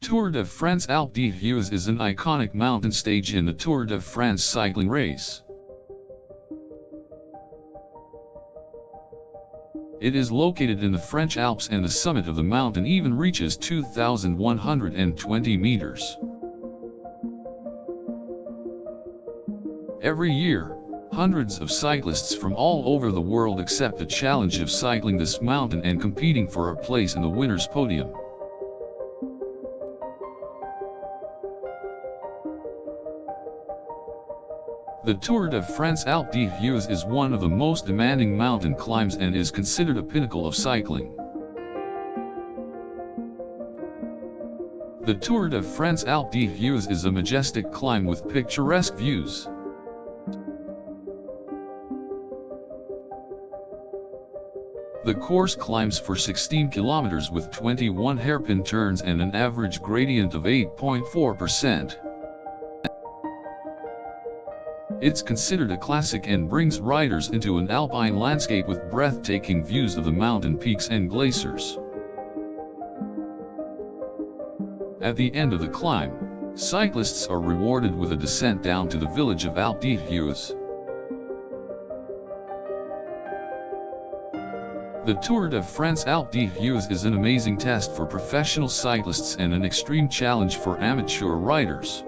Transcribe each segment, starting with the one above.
Tour de France Alpe d'Huez is an iconic mountain stage in the Tour de France cycling race. It is located in the French Alps, and the summit of the mountain even reaches 2,120 meters. Every year, hundreds of cyclists from all over the world accept the challenge of cycling this mountain and competing for a place in the winner's podium. The Tour de France Alpe d'Huez is one of the most demanding mountain climbs and is considered a pinnacle of cycling. The Tour de France Alpe d'Huez is a majestic climb with picturesque views. The course climbs for 16 kilometers with 21 hairpin turns and an average gradient of 8.4%. It's considered a classic and brings riders into an alpine landscape with breathtaking views of the mountain peaks and glaciers. At the end of the climb, cyclists are rewarded with a descent down to the village of Alpe d'Huez. The Tour de France Alpe d'Huez is an amazing test for professional cyclists and an extreme challenge for amateur riders.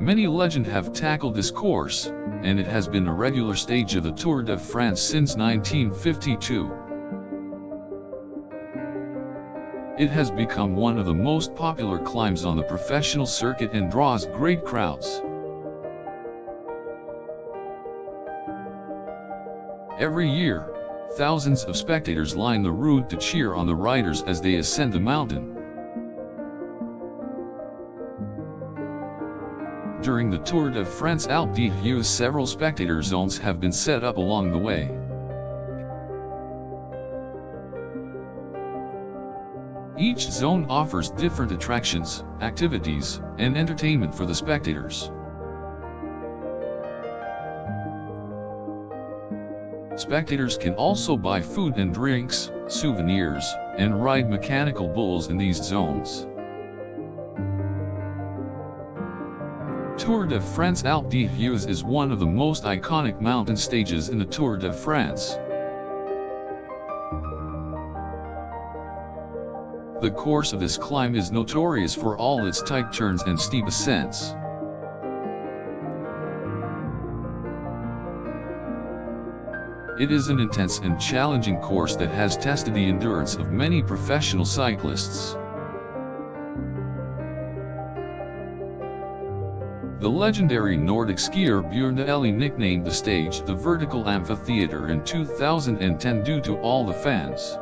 Many legends have tackled this course, and it has been a regular stage of the Tour de France since 1952. It has become one of the most popular climbs on the professional circuit and draws great crowds. Every year, thousands of spectators line the route to cheer on the riders as they ascend the mountain. During the Tour de France Alpe d'Huez, several spectator zones have been set up along the way. Each zone offers different attractions, activities, and entertainment for the spectators. Spectators can also buy food and drinks, souvenirs, and ride mechanical bulls in these zones. Tour de France Alpe d'Huez is one of the most iconic mountain stages in the Tour de France. The course of this climb is notorious for all its tight turns and steep ascents. It is an intense and challenging course that has tested the endurance of many professional cyclists. The legendary Nordic skier Bjørn Ellie nicknamed the stage the Vertical Amphitheater in 2010 due to all the fans.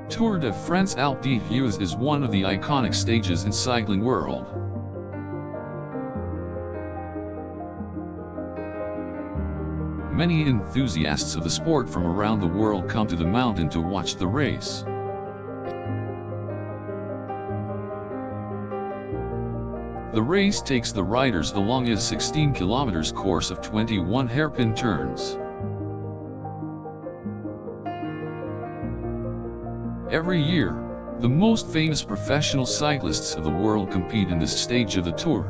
Tour de France Alpe d'Huez is one of the iconic stages in cycling world. Many enthusiasts of the sport from around the world come to the mountain to watch the race. The race takes the riders along a 16 kilometers course of 21 hairpin turns. Every year, the most famous professional cyclists of the world compete in this stage of the tour.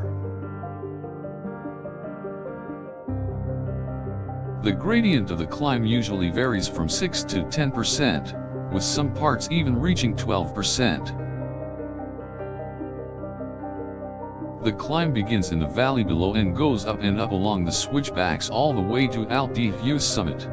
The gradient of the climb usually varies from 6 to 10%, with some parts even reaching 12%. The climb begins in the valley below and goes up and up along the switchbacks all the way to Alpe d'Huez summit.